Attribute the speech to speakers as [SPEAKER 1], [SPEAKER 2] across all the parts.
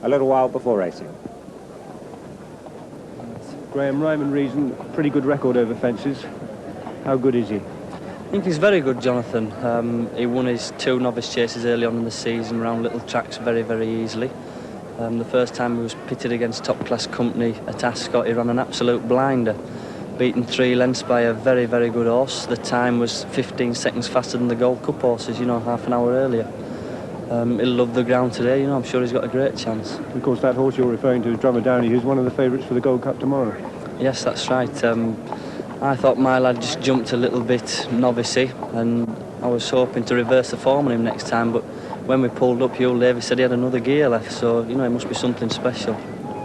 [SPEAKER 1] a little while before racing.
[SPEAKER 2] Graham, Ryman Reason, pretty good record over fences. How good is he?
[SPEAKER 3] I think he's very good, Jonathan. He won his 2 novice chases early on in the season around little tracks very, very easily. The first time he was pitted against top-class company at Ascot, he ran an absolute blinder, beaten 3 lengths by a very, very good horse. The time was 15 seconds faster than the Gold Cup horses, you know, half an hour earlier. He'll love the ground today, you know, I'm sure he's got a great chance.
[SPEAKER 2] Of course, that horse you're referring to is Drummer Downey, who's one of the favourites for the Gold Cup tomorrow.
[SPEAKER 3] Yes, that's right. I thought my lad just jumped a little bit novice-y, and I was hoping to reverse the form on him next time, but when we pulled up, Hugh Davis said he had another gear left, so, you know, it must be something special.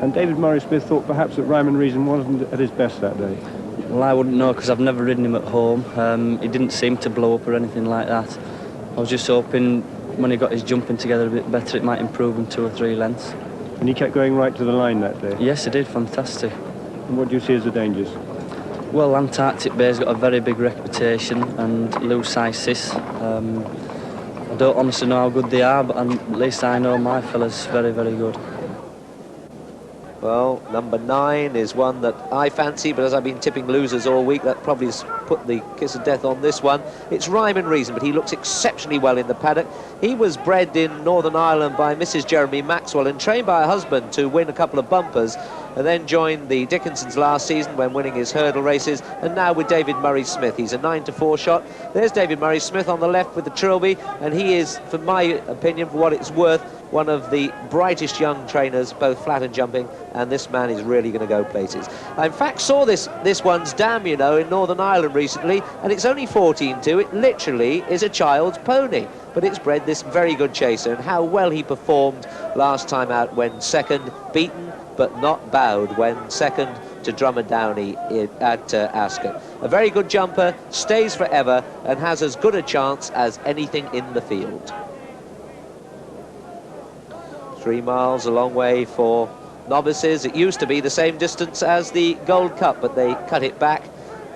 [SPEAKER 2] And David Murray-Smith thought perhaps that Ryman Reason wasn't at his best that day.
[SPEAKER 3] Well, I wouldn't know, because I've never ridden him at home. He didn't seem to blow up or anything like that. I was just hoping when he got his jumping together a bit better, it might improve him 2 or 3 lengths.
[SPEAKER 2] And he kept going right to the line that day?
[SPEAKER 3] Yes, he did, fantastic.
[SPEAKER 2] And what do you see as the dangers?
[SPEAKER 3] Well, Antarctic Bay's got a very big reputation, and Novices. I don't honestly know how good they are, but at least I know my fella's very, very good.
[SPEAKER 4] Well, number 9 is one that I fancy, but as I've been tipping losers all week, that probably has put the kiss of death on this one. It's Ryman Reason, but he looks exceptionally well in the paddock. He was bred in Northern Ireland by Mrs. Jeremy Maxwell and trained by her husband to win a couple of bumpers, and then joined the Dickinsons last season when winning his hurdle races, and now with David Murray-Smith. He's a 9-4 shot. There's David Murray-Smith on the left with the Trilby, and he is, for my opinion, for what it's worth, one of the brightest young trainers, both flat and jumping, and this man is really going to go places. I, in fact, saw this one's dam, you know, in Northern Ireland recently, and it's only 14-2. It literally is a child's pony, but it's bred this very good chaser, and how well he performed last time out when second, beaten but not bowed when second to Drummer Downey at Ascot. A very good jumper, stays forever, and has as good a chance as anything in the field. 3 miles, a long way for Novices. It used to be the same distance as the Gold Cup, but they cut it back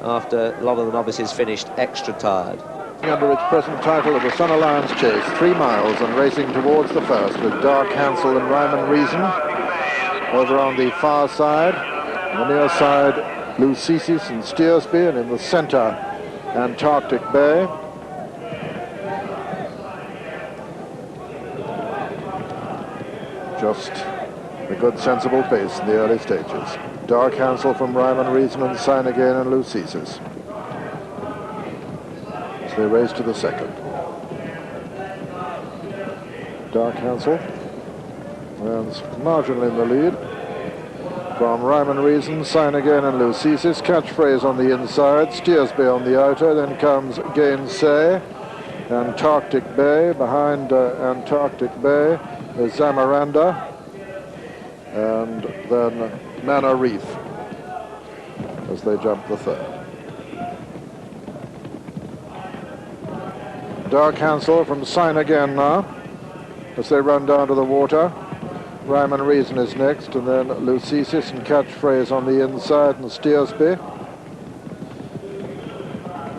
[SPEAKER 4] after a lot of the Novices finished extra tired.
[SPEAKER 5] Under its present title of the Sun Alliance Chase, 3 miles and racing towards the first with Dark Hansel and Ryman Reason. Over on the far side, on the near side, Novices and Steersby, and in the centre, Antarctic Bay. Just a good, sensible pace in the early stages. Dark Hansel from Ryman Reason and Sign Again and Novices as they race to the second. Dark Hansel runs marginally in the lead from Ryman Reason, Sign Again and Novices. Catchphrase on the inside, Steersby on the outer, then comes Gainsay, Antarctic Bay. Behind Antarctic Bay is Zamaranda, and then Manor Reef as they jump the third. Dark Hansel from Sign Again now as they run down to the water. Ryman Reason is next, and then Novices and Catchphrase on the inside, and Steersby.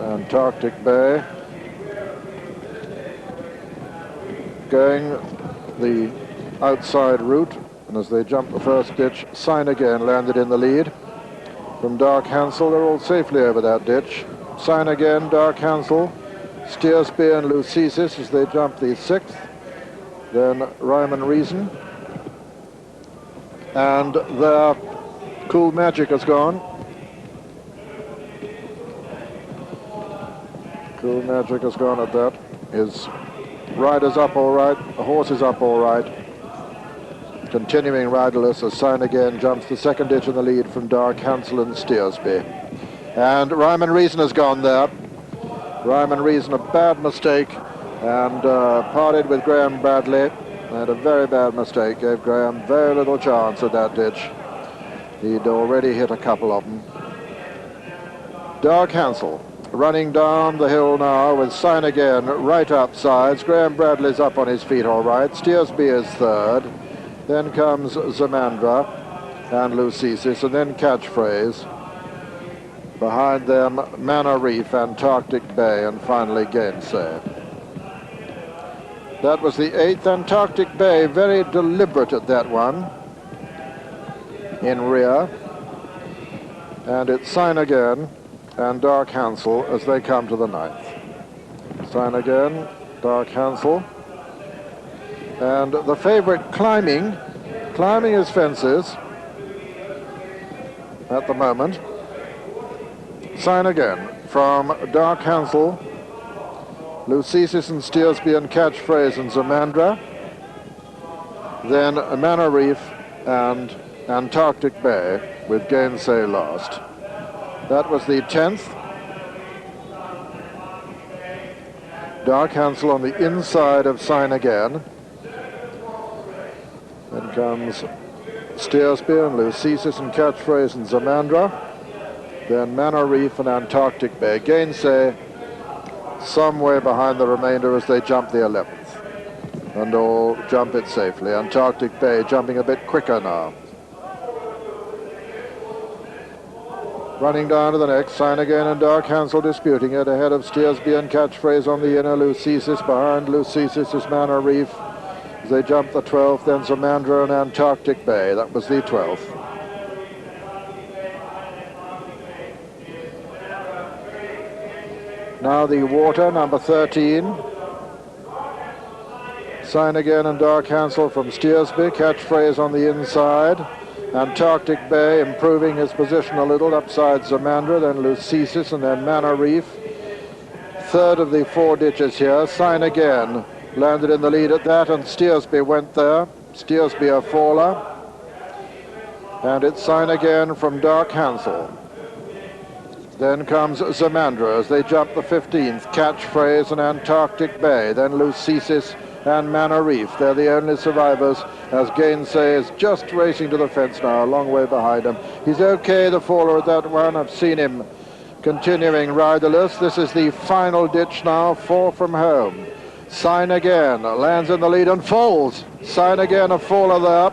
[SPEAKER 5] Antarctic Bay going the outside route, and as they jump the first ditch, Sign Again landed in the lead. From Dark Hansel, they're all safely over that ditch. Sign Again, Dark Hansel, Steersby and Novices as they jump the sixth. Then Ryman Reason. And their Cool Magic has gone. Cool Magic has gone at that. His rider's up all right, the horse is up all right. Continuing riderless as Sign Again jumps the second ditch in the lead from Dark Hansel and Steersby. And Ryman Reason has gone there. Ryman Reason, a bad mistake, and parted with Graham Bradley. And a very bad mistake, gave Graham very little chance at that ditch. He'd already hit a couple of them. Dark Hansel running down the hill now with Sign Again right upsides. Graham Bradley's up on his feet all right. Steersby is third. Then comes Zamandra and Novices, and then Catchphrase. Behind them, Manor Reef, Antarctic Bay, and finally Gainsay. That was the 8th. Antarctic Bay, very deliberate at that one. In rear. And it's Sign Again and Dark Hansel as they come to the 9th. Sign Again, Dark Hansel. And the favourite climbing his fences at the moment. Sign Again from Dark Hansel, Lucesis and Steersby and Catchphrase and Zamandra. Then Manor Reef and Antarctic Bay with Gainsay last. That was the 10th. Dark Hansel on the inside of Sign Again. Then comes Steersby and Lucesis and Catchphrase and Zamandra. Then Manor Reef and Antarctic Bay. Gainsay some way behind the remainder as they jump the 11th. And all jump it safely. Antarctic Bay jumping a bit quicker now. Running down to the next, Sign Again and Dark Hansel disputing it ahead of Steersby and Catchphrase on the inner. Lucesis behind. Lucesis is Manor Reef. As they jump the 12th, then Zamandra and Antarctic Bay. That was the 12th. Now the water, number 13. Sign Again and Dark Hansel from Steersby. Catchphrase on the inside. Antarctic Bay improving his position a little upside Zamandra, then Lucesis, and then Manor Reef. Third of the 4 ditches here. Sign Again landed in the lead at that, and Steersby went there. Steersby a faller. And it's Sign Again from Dark Hansel. Then comes Zamandra as they jump the 15th. Catchphrase and Antarctic Bay. Then Lucesis and Manor Reef. They're the only survivors as Gainsay is just racing to the fence now, a long way behind him. He's okay, the faller at that one. I've seen him continuing riderless. This is the final ditch now, 4 from home. Sign Again lands in the lead and falls. Sign Again a faller there.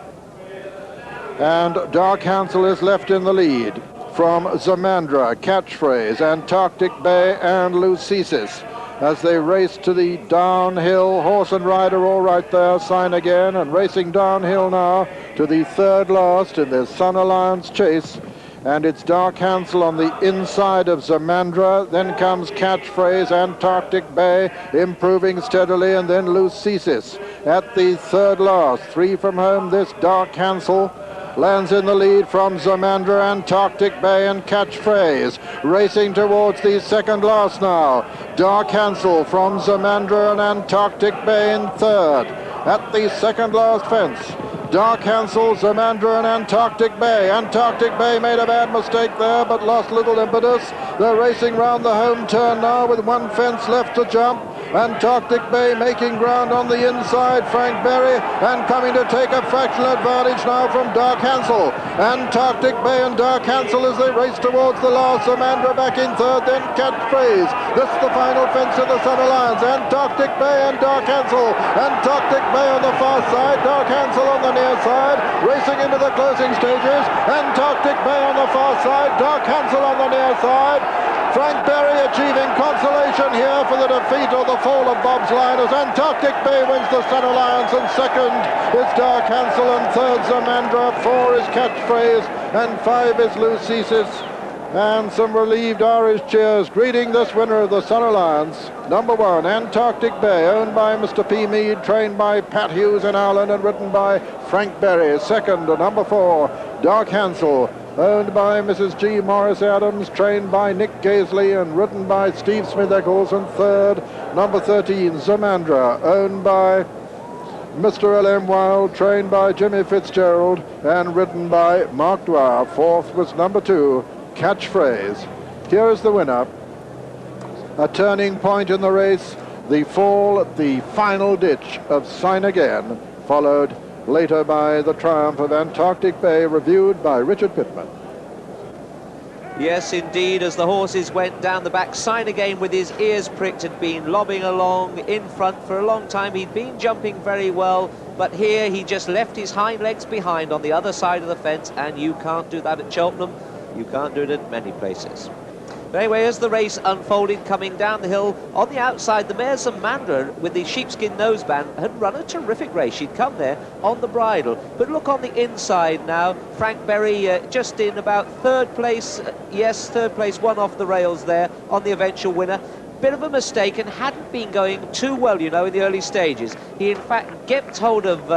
[SPEAKER 5] And Dark Hansel is left in the lead from Zamandra, Catchphrase, Antarctic Bay and Lucesis as they race to the downhill. Horse and rider all right there. Sign Again, and racing downhill now to the 3rd last in this Sun Alliance chase. And it's Dark Hansel on the inside of Zamandra. Then comes Catchphrase, Antarctic Bay improving steadily, and then Lucesis at the 3rd last. 3 from home, this Dark Hansel lands in the lead from Zamandra, Antarctic Bay and Catchphrase. Racing towards the 2nd last now. Dark Hansel from Zamandra and Antarctic Bay in 3rd. At the 2nd last fence, Dark Hansel, Zamandra and Antarctic Bay. Antarctic Bay made a bad mistake there, but lost little impetus. They're racing round the home turn now with 1 fence left to jump. Antarctic Bay making ground on the inside. Frank Berry, and coming to take a fractional advantage now from Dark Hansel. Antarctic Bay and Dark Hansel as they race towards the last. Zamandra back in 3rd, then Catchphrase. This is the final fence of the Sun Alliance. Antarctic Bay and Dark Hansel. Antarctic Bay on the far side, Dark Hansel on the near side, racing into the closing stages. Antarctic Bay on the far side, Dark Hansel on the near side. Frank Berry achieving consolation here for the defeat or the fall of Bob's Line as Antarctic Bay wins the Sun Alliance, and 2nd is Dark Hansel, and 3rd Zamandra, 4 is Catchphrase, and 5 is Lucesis. And some relieved Irish cheers greeting this winner of the Sun Alliance. Number 1, Antarctic Bay, owned by Mr. P. Mead, trained by Pat Hughes in Ireland and written by Frank Berry. 2nd, number 4, Dark Hansel, owned by Mrs. G. Morris Adams, trained by Nick Gaisley and written by Steve Smith Eccles. And 3rd, number 13, Zamandra, owned by Mr. L.M. Wild, trained by Jimmy Fitzgerald and written by Mark Dwyer. 4th was number 2, Catchphrase. Here is the winner. A turning point in the race, the fall at the final ditch of Sign Again, followed later by the triumph of Antarctic Bay, reviewed by Richard Pittman.
[SPEAKER 4] Yes, indeed, as the horses went down the back. Sign Again with his ears pricked had been lobbing along in front for a long time. He'd been jumping very well, but here he just left his hind legs behind on the other side of the fence, and you can't do that at Cheltenham. You can't do it at many places. But anyway, as the race unfolded, coming down the hill, on the outside, the mare Samandra with the sheepskin noseband had run a terrific race. She'd come there on the bridle. But look on the inside now. Frank Berry just in about third place. Yes, third place, one off the rails there on the eventual winner. Bit of a mistake and hadn't been going too well, you know, in the early stages. He, in fact, gets hold of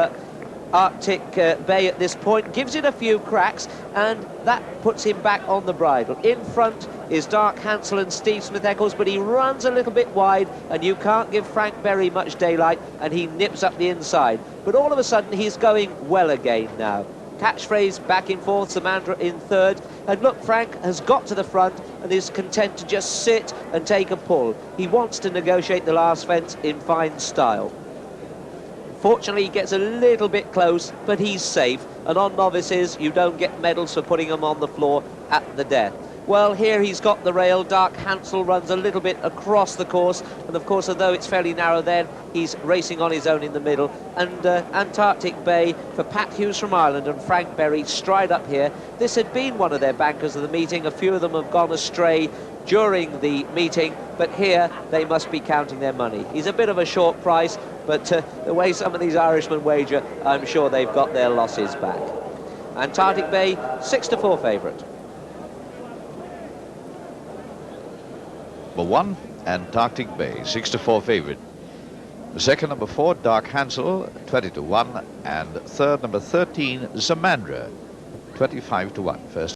[SPEAKER 4] Arctic Bay at this point, gives it a few cracks, and that puts him back on the bridle. In front is Dark Hansel and Steve Smith-Eccles, but he runs a little bit wide, and you can't give Frank Berry much daylight, and he nips up the inside. But all of a sudden, he's going well again now. Catchphrase back and forth, Samandra in third, and look, Frank has got to the front and is content to just sit and take a pull. He wants to negotiate the last fence in fine style. Fortunately, he gets a little bit close, but he's safe. And on Novices, you don't get medals for putting them on the floor at the death. Well, here he's got the rail. Dark Hansel runs a little bit across the course. And, of course, although it's fairly narrow there, he's racing on his own in the middle. And Antarctic Bay for Pat Hughes from Ireland and Frank Berry stride up here. This had been one of their bankers of the meeting. A few of them have gone astray during the meeting, but here they must be counting their money. He's a bit of a short price, but the way some of these Irishmen wager, I'm sure they've got their losses back. Antarctic Bay, 6-4 favourite.
[SPEAKER 1] Number 1, Antarctic Bay, 6-4 favourite. The second, number 4, Dark Hansel, 20-1, and third, number 13, Samandra, 25-1. First.